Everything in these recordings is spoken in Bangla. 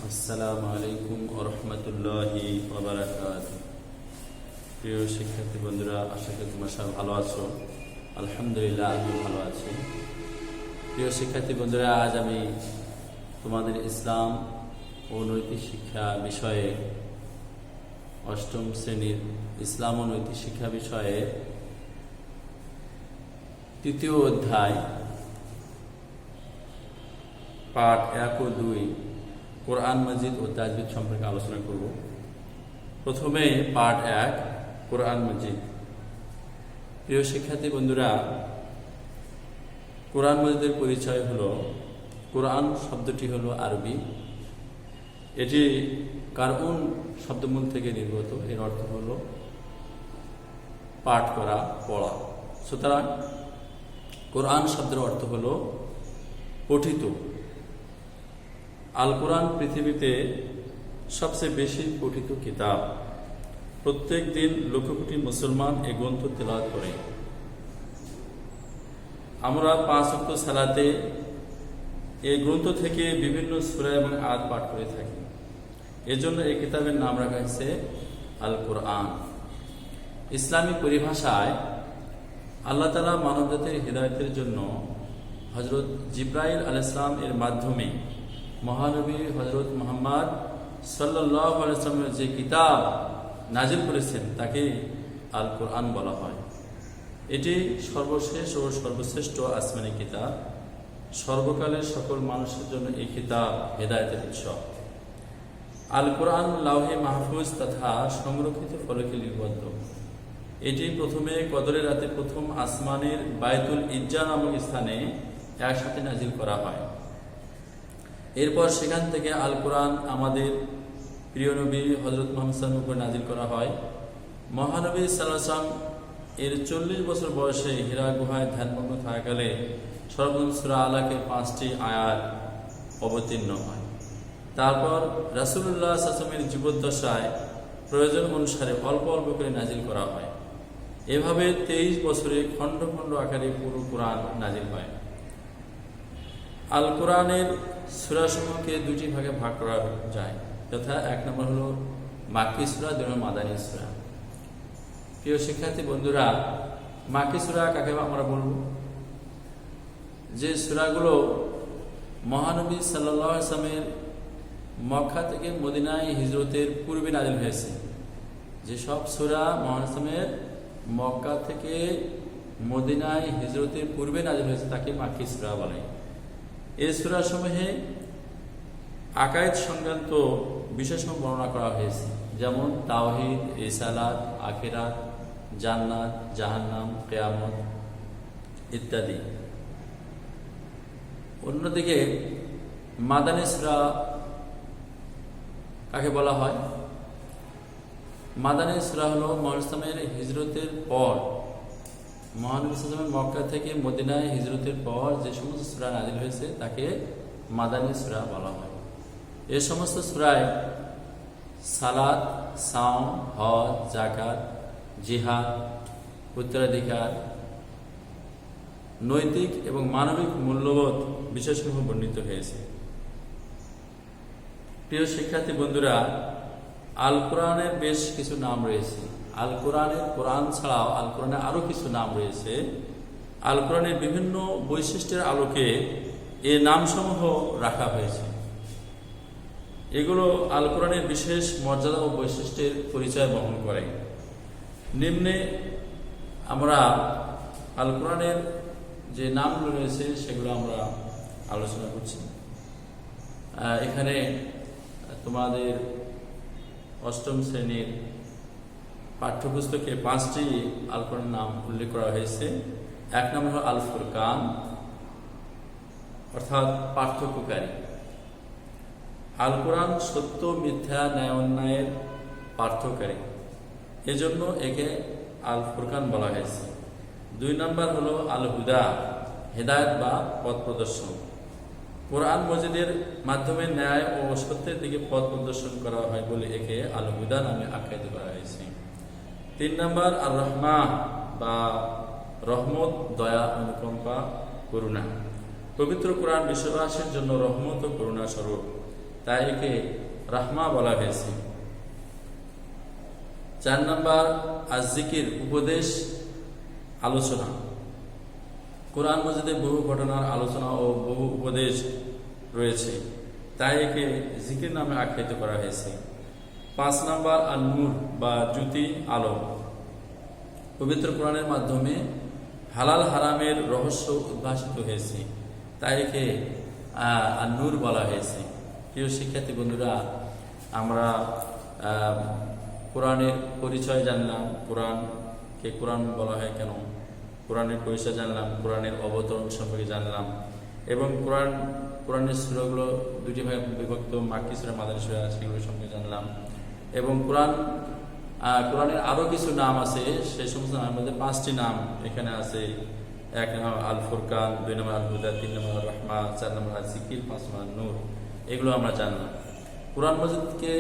আসসালামু আলাইকুম ওয়া রাহমাতুল্লাহি ওয়া বারাকাতুহু। প্রিয় শিক্ষার্থী বন্ধুরা, আশা করি তোমরা সবাই ভালো আছো। আলহামদুলিল্লাহ, আমি ভালো আছি। প্রিয় শিক্ষার্থী বন্ধুরা, আজ আমি তোমাদের ইসলাম ও নৈতিক শিক্ষা বিষয়ে অষ্টম শ্রেণীর ইসলাম ও নৈতিক শিক্ষা বিষয়ে তৃতীয় অধ্যায় পাঠ 1 ও 2 কোরআন মাজিদ ও তাজবিদ সম্পর্কে আলোচনা করব। প্রথমে পাঠ 1 কোরআন মাজিদ। প্রিয় শিক্ষার্থী বন্ধুরা, কোরআন মাজিদের পরিচয় হলো, কোরআন শব্দটি হলো আরবি। এটি কারউন শব্দমূল থেকে নির্গত। এর অর্থ হলো পাঠ করা, পড়া। সুতরাং কোরআন শব্দের অর্থ হলো পঠিত। আল কোরআন পৃথিবীতে সবচেয়ে বেশি পঠিত কিতাব। প্রত্যেক দিন লক্ষ কোটি মুসলমান এই গ্রন্থ তেলাওয়াত করে। আমরা 5 ওয়াক্ত সালাতে এই গ্রন্থ থেকে বিভিন্ন সূরা এবং আয়াত পাঠ করে থাকি। এজন্য এই কিতাবের নাম রাখা হয়েছে আল কোরআন। ইসলামী পরিভাষায় আল্লাহ তাআলা মানবজাতির হিদায়াতের জন্য হযরত জিবরাইল আলাইহিস সালাম এর মাধ্যমে মহানবী হযরত মুহাম্মদ সাল্লাল্লাহু আলাইহি ওয়াসাল্লামের যে কিতাব নাজিল করেছেন তাকে আল কোরআন বলা হয়। এটি সর্বশেষ ও সর্বশ্রেষ্ঠ আসমানী কিতাব। সর্বকালের সকল মানুষের জন্য এই কিতাব হেদায়েতের উৎস। আল কোরআন লাওহে মাহফুজ তথা সংরক্ষিত ফলকে লিপিবদ্ধ। এটি প্রথমে কদরের রাতে প্রথম আসমানের বায়তুল ইজ্জা নামক স্থানে একসাথে নাজিল করা হয়। এরপর সেখান থেকে আল কোরআন আমাদের প্রিয় নবী হযরত মুহাম্মদ সাল্লাল্লাহু আলাইহি ওয়াসাল্লামের উপর নাজিল করা হয়। মহানবী সাল্লাল্লাহু আলাইহি ওয়াসাল্লাম এর 40 বছর বয়সে হীরা গুহায় ধ্যানমগ্ন থাকাকালে সর্বপ্রথম সূরা আলাকে 5টি আয়াত অবতীর্ণ হয়। তারপর রাসূলুল্লাহ সাল্লাল্লাহু আলাইহি ওয়াসাল্লামের জীবদ্দশায় প্রয়োজন অনুসারে অল্প অল্প করে নাজিল করা হয়। এভাবে 23 বছরে খণ্ড খণ্ড আকারে পুরো কোরআন নাজিল হয়। আল কোরআনের সূরাসমূহকে 2টি ভাগে ভাগ করা যায়, যথা 1 নম্বর হলো মাক্কি সূরা, 2 নম্বর মাদানী সূরা। প্রিয় শিক্ষার্থী বন্ধুরা, মাক্কি সূরা কাকে আমরা বলবো? যে সূরাগুলো মহানবী সাল্লাল্লাহু আলাইহি ওয়াসাল্লামের মক্কা থেকে মদিনায় হিজরতের পূর্বে নাজিল হয়েছে। যে সব সূরা মহানবীর মক্কা থেকে মদিনায় হিজরতের পূর্বে নাজিল হয়েছে তাকে মাক্কি সূরা বলে। এই সূরাসমূহে আকায়েদ সংক্রান্ত বিষয়সমূহ বর্ণনা করা হয়েছে, যেমন তাওহীদ, রিসালাত, আখিরাত, জান্নাত, জাহান্নাম, কিয়ামত ইত্যাদি। অন্যদিকে মাদানী সূরা কাকে বলা হয়? মাদানী সূরা হলো মহানবীর হিজরতের পর, মহানবী সাল্লাল্লাহু আলাইহি ওয়াসাল্লাম মক্কা থেকে মদিনায় হিজরতের পর যে সমস্ত সূরা নাযিল হয়েছে তাকে মাদানী সূরা বলা হয়। এই সমস্ত সূরায় সালাত, সাওম, হজ, যাকাত, জিহাদ, উত্তরাধিকার, নৈতিক এবং মানবিক মূল্যবোধ বিষয়সমূহ বর্ণিত হয়েছে। প্রিয় শিক্ষার্থী বন্ধুরা, আল কোরআনের বেশ কিছু নাম রয়েছে। আল কোরআনের কোরআন ছাড়াও আল কোরআনের আরো কিছু নাম রয়েছে। আল কোরআনের বিভিন্ন বৈশিষ্ট্যের আলোকে এই নামসমূহ রাখা হয়েছে। এগুলো আল কোরআনের বিশেষ মর্যাদা ও বৈশিষ্ট্যের পরিচয় বহন করে। নিম্নে আমরা আল কোরআনের যে নামগুলো রয়েছে সেগুলো আমরা আলোচনা করছি। এখানে তোমাদের অষ্টম শ্রেণীর পাঠ্যপুস্তকে 5টি আল কোরআনের নাম উল্লেখ করা হয়েছে। 1 নম্বর হল আল ফুরকান, অর্থাৎ পার্থক্যকারী। আল কোরআন সত্য, মিথ্যা, ন্যায় অন্যায়ের পার্থক্যকারী, এজন্য একে আল ফুরকান বলা হয়েছে। 2 নম্বর হলো আল হুদা, হেদায়েত বা পথ প্রদর্শন। কোরআন মজিদের মাধ্যমে ন্যায় ও সত্যের দিকে পথ প্রদর্শন করা হয় বলে একে আল হুদা নামে আখ্যায়িত করা হয়েছে। 3 নম্বর আর রহমা বা রহমত, দয়া, অনুকম্পা, করুণা। পবিত্র কোরআন বিশ্ববাসীর জন্য রহমত ও করুণা স্বরূপ। তাই একে রাহমা বলা হয়েছে। 4 নম্বর আজ-জিকির, উপদেশ আলোচনা। কোরআন মজিদে বহু ঘটনার আলোচনা ও বহু উপদেশ রয়েছে, তাই একে জিকির নামে আখ্যায়িত করা হয়েছে। 5 নম্বর আন-নূর বা জ্যোতি, আলো। পবিত্র কোরআনের মাধ্যমে হালাল হারামের রহস্য উদ্ভাসিত হয়েছে, তাই একে আন-নূর বলা হয়েছে। প্রিয় শিক্ষার্থী বন্ধুরা, আমরা কোরআনের পরিচয় জানলাম, কোরআনকে কোরআন বলা হয় কেন, কোরআনের পরিচয় জানলাম, কোরআনের অবতরণ সম্পর্কে জানলাম, এবং কোরআনের সূরাগুলো 2টি ভাগে বিভক্ত, মাক্কি সূরা, মাদানী সূরা, সেগুলো সম্পর্কে জানলাম। এবং কোরআনের আরও কিছু নাম আছে, সেই সমস্ত নামের মধ্যে 5টি নাম এখানে আছে। 1 নম্বর আল ফুরকান, 2 নম্বর আল হুদা, 3 নম্বর আল রাহমা, 4 নম্বর আল জিকির, 5 নম্বর নূর। এগুলো আমরা জানলাম। কোরআন মজিদকে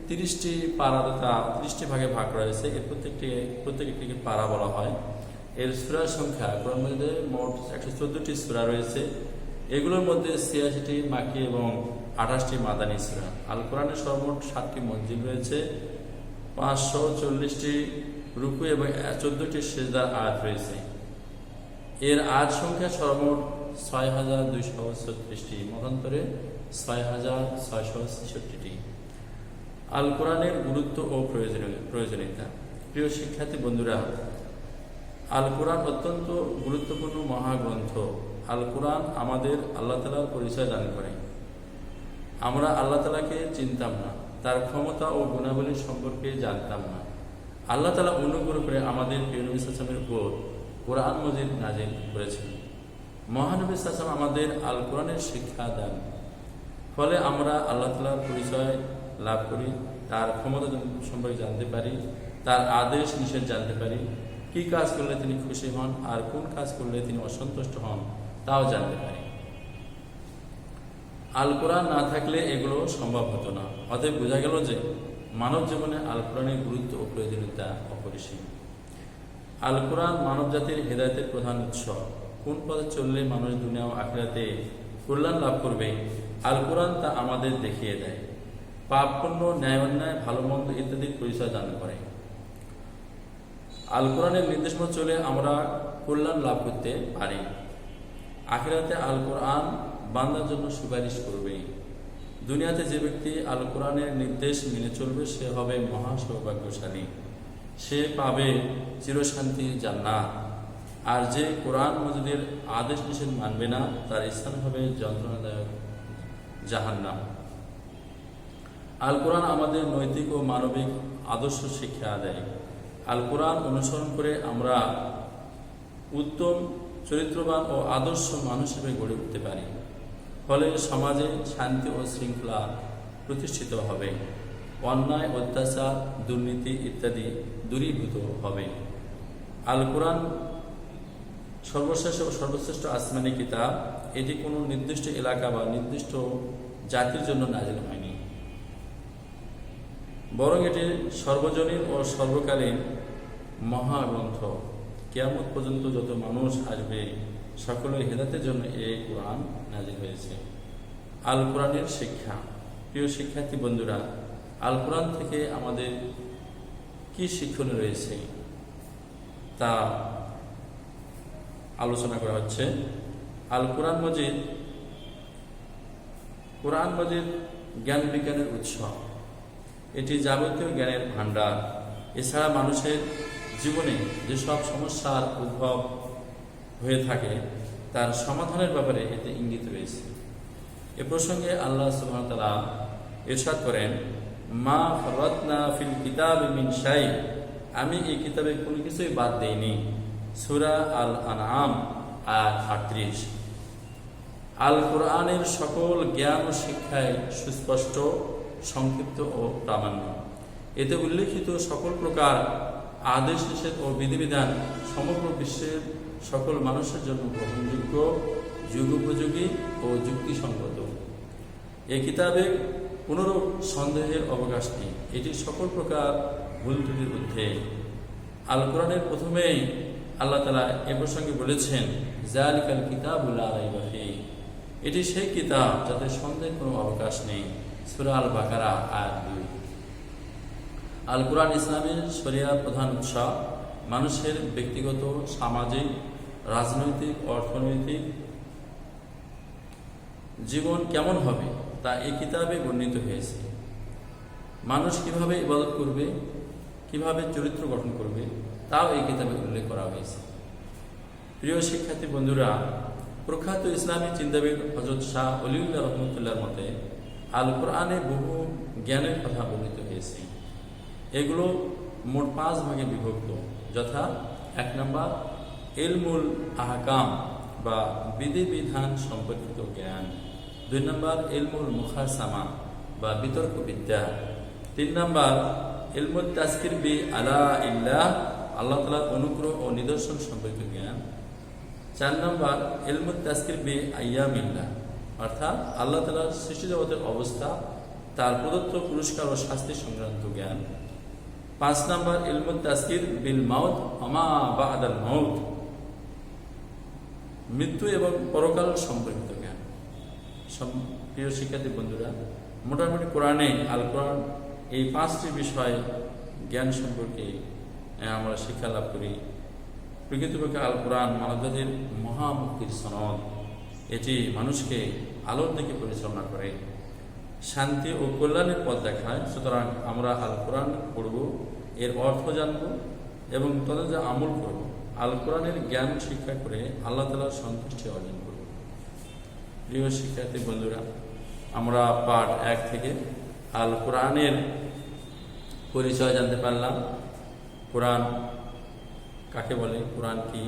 30টি পারা তথা 30টি ভাগে ভাগ করা হয়েছে। এর প্রত্যেকটিকে পারা বলা হয়। এর সূরার সংখ্যা, কোরআন মজিদে মোট 114টি সূরা রয়েছে। এগুলোর মধ্যে 86টি মাক্কি এবং 28টি মাদানী সূরা। আল কোরআনের সর্বমোট 7টি মঞ্জিল রয়েছে, 540টি রুকু এবং 14টি সিজদার আয়াত রয়েছে। এর আয়াত সংখ্যা সর্বমোট 6236টি, মতান্তরে 6666টি। আল কোরআনের গুরুত্ব ও প্রয়োজনীয়তা। প্রিয় শিক্ষার্থী বন্ধুরা, আল কোরআন অত্যন্ত গুরুত্বপূর্ণ মহাগ্রন্থ। আল কোরআন আমাদের আল্লাহ তাআলার পরিচয় দান করে। আমরা আল্লাহ তাআলাকে চিনতাম না, তার ক্ষমতা ও গুণাবলী সম্পর্কে জানতাম না। আল্লাহ তাআলা অনুগ্রহ করে আমাদের প্রিয় নবী সাল্লাল্লাহু আলাইহি ওয়াসাল্লামের উপর কোরআন মজিদ নাজিল করেছেন। মহানবী সাল্লাল্লাহু আলাইহি ওয়াসাল্লাম আমাদের আল কোরআনের শিক্ষা দেন, ফলে আমরা আল্লাহ তাআলার পরিচয় লাভ করি, তার ক্ষমতা সম্পর্কে জানতে পারি, তার আদেশ নিষেধ জানতে পারি, কি কাজ করলে তিনি খুশি হন আর কোন কাজ করলে তিনি অসন্তুষ্ট হন তাও জানতে পারি। আল কোরআন না থাকলে এগুলো সম্ভব হতো না। অতএব বোঝা গেল যে মানব জীবনে আল কোরআনের গুরুত্ব ও প্রয়োজনীয়তা অপরিসীম। আল কোরআন মানব জাতির হেদায়েতের প্রধান উৎস। কোন পথে চললে মানুষ দুনিয়া ও আখিরাতে কল্যাণ লাভ করবে, আল কোরআন তা আমাদের দেখিয়ে দেয়। পাপ পুণ্য, ন্যায় অন্যায়, ভালো মন্দ ইত্যাদির পরিচয় দান করে। আল কোরআনের নির্দেশ মতো চলে আমরা কল্যাণ লাভ করতে পারি। আখিরাতে আল কোরআন বান্দার জন্য সুপারিশ করবে। দুনিয়াতে যে ব্যক্তি আল কোরআনের নির্দেশ মেনে চলবে সে হবে মহা সৌভাগ্যশালী, সে পাবে চিরশান্তি জান্নাত। আর যে কোরআন মজিদের আদেশ নিষেধ মানবে না তার স্থান হবে যন্ত্রণাদায়ক জাহান্নাম। আল কোরআন আমাদের নৈতিক ও মানবিক আদর্শ শিক্ষা দেয়। আল কোরআন অনুসরণ করে আমরা উত্তম চরিত্রবান ও আদর্শ মানুষ হিসেবে গড়ে উঠতে পারি। ফলে সমাজে শান্তি ও শৃঙ্খলা প্রতিষ্ঠিত হবে, অন্যায়, অত্যাচার, দুর্নীতি ইত্যাদি দূরীভূত হবে। আল কোরআন সর্বশ্রেষ্ঠ আসমানি কিতাব। এটি কোনো নির্দিষ্ট এলাকা বা নির্দিষ্ট জাতির জন্য নাজিল হয়নি, বরং এটি সর্বজনীন ও সর্বকালীন মহাগ্রন্থ। কিয়ামত পর্যন্ত যত মানুষ আসবে সকলের হেদায়েতের জন্য এই কোরআন নাজিল হয়েছে। আল কোরআনের শিক্ষা। প্রিয় শিক্ষার্থী বন্ধুরা, আল কোরআন থেকে আমাদের কি শিক্ষণীয় রয়েছে তা আলোচনা করা হচ্ছে। আল কোরআন মজিদ জ্ঞান বিজ্ঞানের উৎস। এটি যাবতীয় জ্ঞানের ভাণ্ডার। এছাড়া মানুষের জীবনে যেসব সমস্যার উদ্ভব হয়ে থাকে তার সমাধানের ব্যাপারে এতে ইঙ্গিত রয়েছে। এ প্রসঙ্গে আল্লাহ সুবহানাহু ওয়া তাআলা ইরশাদ করেন, মা ফারাতনা ফিল কিতাবি মিন শাই, আমি এই কিতাবে কোনো কিছুই বাদ দেইনি। সূরা আল আনআম আয়াত 38। আল কোরআনের সকল জ্ঞান ও শিক্ষায় সুস্পষ্ট, সংক্ষিপ্ত ও প্রামাণ্য। এতে উল্লেখিত সকল প্রকার আদেশ নিষেধ ও বিধিবিধান সমগ্র বিশ্বের সকল মানুষের জন্য গ্রহণযোগ্য, যুগোপযোগী ও যুক্তিসঙ্গত। এই কিতাবে কোনরূপ সন্দেহের অবকাশ নেই। এটি সকল প্রকার ভুল ত্রুটির ঊর্ধ্বে। আল কোরআনের প্রথমেই আল্লাহ তাআলা এ প্রসঙ্গে বলেছেন, যালিকাল কিতাবু লা রাইবা ফীহি, এটি সেই কিতাব যাতে সন্দেহের কোনো অবকাশ নেই। সূরা আল বাকারা আয়াত 2। আল কোরআন ইসলামের শরিয়া প্রধান উৎস মানুষের ব্যক্তিগত, সামাজিক, রাজনৈতিক, অর্থনৈতিক জীবন কেমন হবে তা এই কিতাবে বর্ণিত হয়েছে। মানুষ কিভাবে ইবাদত করবে, কিভাবে চরিত্র গঠন করবে তাও এই কিতাবে উল্লেখ করা হয়েছে। প্রিয় শিক্ষার্থী বন্ধুরা, প্রখ্যাত ইসলামী চিন্তাবিদ হযরত শাহ ওলিউল্লাহ রহমতুল্লাহর মতে আল কোরআনে বহু জ্ঞানের কথা বর্ণিত হয়েছে। এগুলো মোট 5 ভাগে বিভক্ত, যথা 1 নম্বর ইলমুল আহকাম বা বিধিবিধান সম্পর্কিত জ্ঞান, 2 নম্বর ইলমুল মুখাসামা বা বিতর্ক বিদ্যা, 3 নম্বর ইলমুল তাজকির বি আলা ইল্লাহ আল্লাহ তাআলার অনুগ্রহ ও নিদর্শন সম্পর্কিত জ্ঞান, 4 নম্বর ইলমুল তাজকির বি আইয়ামিল্লাহ অর্থাৎ আল্লাহ তাআলার সৃষ্টি জগতের অবস্থা, তার প্রদত্ত পুরস্কার ও শাস্তি সংক্রান্ত জ্ঞান, 5 নম্বর ইলমুল তাজকির বিল মাউত আমা বাদাল মাউত মৃত্যু এবং পরকাল সম্পর্কিত জ্ঞান। প্রিয় শিক্ষার্থী বন্ধুরা, মোটামুটি কোরআনে আল কোরআন এই 5টি বিষয় জ্ঞান সম্পর্কে আমরা শিক্ষা লাভ করি। প্রকৃতপক্ষে আল কোরআন মানবজাতির মহামুক্তির সনদ। এটি মানুষকে আলোর দিকে পরিচালনা করে, শান্তি ও কল্যাণের পথ দেখায়। সুতরাং আমরা আল কোরআন পড়ব, এর অর্থ জানব এবং তদে আমল করব। আল কোরআনের জ্ঞান শিক্ষা করে আল্লাহ তাআলার সন্তুষ্টি অর্জন করব। প্রিয় শিক্ষার্থী বন্ধুরা, আমরা পাঠ 1 থেকে আল কোরআনের পরিচয় জানতে পারলাম। কোরআন কাকে বলে, কোরআন কি,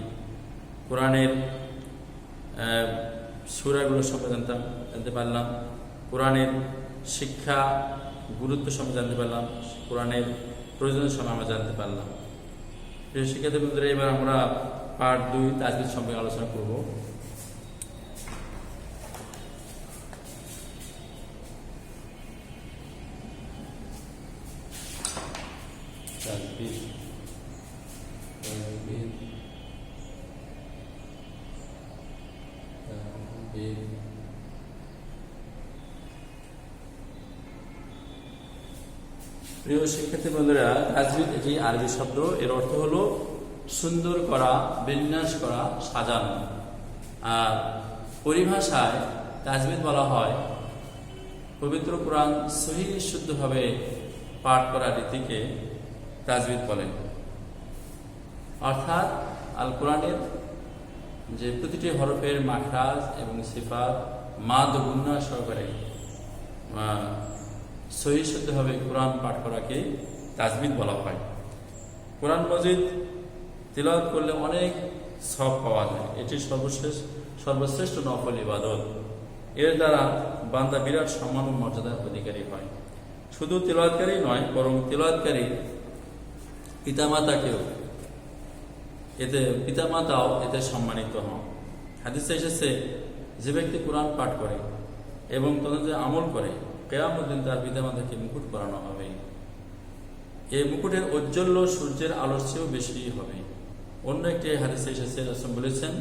কোরআনের সূরাগুলো সম্পর্কে জানতে পারলাম, কোরআনের শিক্ষা গুরুত্ব সম্পর্কে জানতে পারলাম, কোরআনের প্রয়োজনীয় সময় আমরা জানতে পারলাম। প্রিয় শিক্ষার্থী বন্ধুরা, এবার আমরা পার্ট 2 তাজবিদ সম্পর্কে আলোচনা করব। প্রিয় শিক্ষার্থী বন্ধুরা, তাজবিদ এটি আরবি শব্দ। এর অর্থ হলো সুন্দর করা, বিন্যাস করা, সাজানো। আর পরিভাষায় তাজবিদ বলা হয় পবিত্র কোরআন সহিহ শুদ্ধভাবে পাঠ করা রীতিকে তাজবিদ বলেন। অর্থাৎ আল কোরআনের যে প্রতিটি হরফের মাখরাজ এবং সিফাত মাদ ও গুন্না সহকারে সহিহ শুদ্ধভাবে কোরআন পাঠ করাকে তাজবিদ বলা হয়। কোরআন মজিদ তিলাওয়াত করলে অনেক সওয়াব পাওয়া যায়। এটি সর্বশ্রেষ্ঠ নফল ইবাদত। এর দ্বারা বান্দা বিরাট সম্মান ও মর্যাদার অধিকারী হয়। শুধু তিলাওয়াতকারী নয়, বরং তিলাওয়াতকারী পিতামাতাও এতে সম্মানিত হন। হাদিসে এসেছে, যে ব্যক্তি কোরআন পাঠ করে এবং তদন্তে আমল করে, কিয়ামত দিন তার পিতামাতাকে মুকুট পরানো হবে। এই মুকুটের ঔজ্জ্বল্য সূর্যের আলোর চেয়েও বেশি হবে। অন্য একটি হাদিসে এসেছে, রাসূল বলেছেন,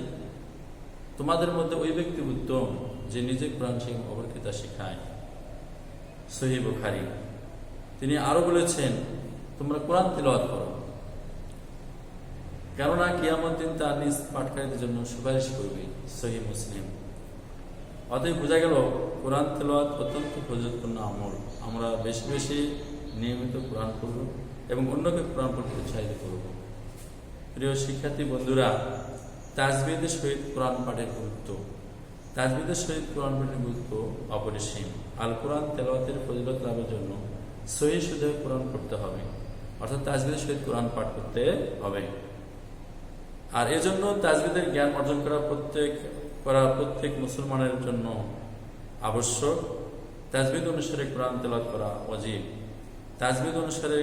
তোমাদের মধ্যে ওই ব্যক্তি উত্তম যে নিজে কোরআন শিখে অপরকে তা শেখায়। সহিহ বুখারী। তিনি আরো বলেছেন, তোমরা কোরআন তিলাওয়াত করো, কেননা কিয়ামত দিন তা নিজ পাঠকারীদের জন্য সুপারিশ করবে। সহিহ মুসলিম। অতএব বোঝা গেল কোরআন তেলাওয়াত অত্যন্ত ফজিলতপূর্ণ আমল। আমরা বেশি বেশি নিয়মিত কোরআন পড়ব এবং অন্যকে কোরআন পড়তে উৎসাহিত করব। প্রিয় শিক্ষার্থী বন্ধুরা, তাজবিদের সহিত কোরআন পাঠের গুরুত্ব। তাজবিদের সহিত কোরআন পাঠের গুরুত্ব অপরিসীম। আল কোরআন তেলাওয়াতের ফজিলত লাভের জন্য সহিহ শুদ্ধ কোরআন পড়তে হবে, অর্থাৎ তাজবিদের সহিত কোরআন পাঠ করতে হবে। আর এজন্য তাজবিদের জ্ঞান অর্জন করা প্রত্যেক মুসলমানের জন্য আবশ্যক। তাজবিদ অনুসারে কোরআন তেলাওয়াত করা ওয়াজিব। তাজবিদ অনুসারে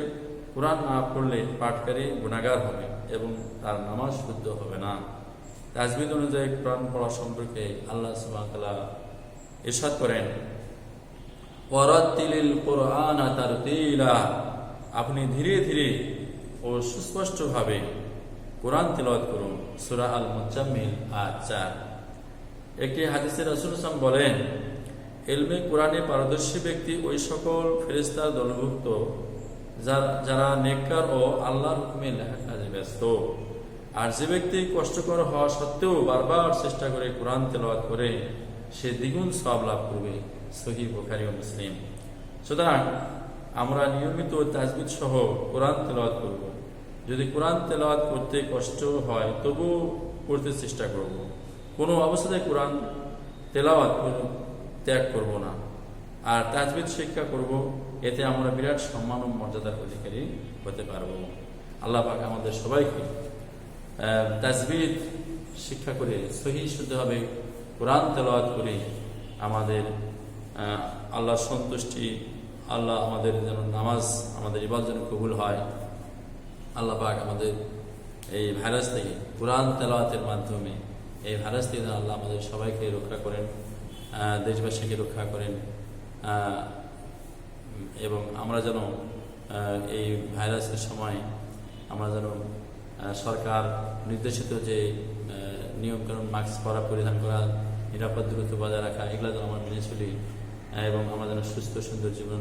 কোরআন না পড়লে পাঠকারী গুনাহগার হবে এবং তার নামাজ শুদ্ধ হবে না। তাজবিদ অনুযায়ী কোরআন পড়া সম্পর্কে আল্লাহ সুবহানাহু ওয়া তাআলা ইরশাদ করেন, ওয়ারাতিলিল কুরআনা তারতিলা, আপনি ধীরে ধীরে ও সুস্পষ্টভাবে কোরআন তেলাওয়াত করুন। সূরা আল মুজাম্মিল আয়াত 4। একটি হাদিসে রাসূল সাল্লাল্লাহু আলাইহি ওয়াসাল্লাম বলেন, এলমে কোরআনে পারদর্শী ব্যক্তি ওই সকল ফেরেশতার দলভুক্ত যারা নেককার ও আল্লাহর হুকুমে লেখা কাজে ব্যস্ত। আর যে ব্যক্তি কষ্টকর হওয়া সত্ত্বেও বারবার চেষ্টা করে কোরআন তেলাওয়াত করে, সে দ্বিগুণ সওয়াব লাভ করবে। সহিহ বুখারী ও মুসলিম। সুতরাং আমরা নিয়মিত তাজবিদ সহ কোরআন তেলাওয়াত করব। যদি কোরআন তেলাওয়াত করতে কষ্ট হয় তবুও করতে চেষ্টা করব। কোনো অবস্থায় কোরআন তেলাওয়াত ত্যাগ করব না। আর তাজবিদ শিক্ষা করব, এতে আমরা বিরাট সম্মান ও মর্যাদার অধিকারী হতে পারব। আল্লাহ পাক আমাদের সবাইকে তাজবিদ শিক্ষা করে সহিহ শুদ্ধভাবে কোরআন তেলাওয়াত করে আমাদের আল্লাহর সন্তুষ্টি, আল্লাহ আমাদের যেন নামাজ, আমাদের ইবাদত যেন কবুল হয়। আল্লাহ পাক আমাদের এই ভাইরাস থেকে, কোরআন তেলাওয়াতের মাধ্যমে এই ভাইরাস থেকে আল্লাহ আমাদের সবাইকে রক্ষা করেন, দেশবাসীকে রক্ষা করেন, এবং আমরা যেন এই ভাইরাসের সময় আমরা যেন সরকার নির্দেশিত যে নিয়মকানুন, মাস্ক পরা, পরিধান করা, নিরাপদ দূরত্ব বজায় রাখা, এগুলো যেন আমরা মেনে চলি এবং আমরা যেন সুস্থ সুন্দর জীবন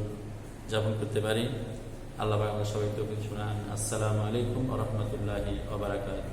যাপন করতে পারি। আল্লাহ পাক আমাদের সবাইকে তৌফিক শোনান। আসসালামু আলাইকুম ওয়া রাহমাতুল্লাহি ওয়া বারাকাতুহু।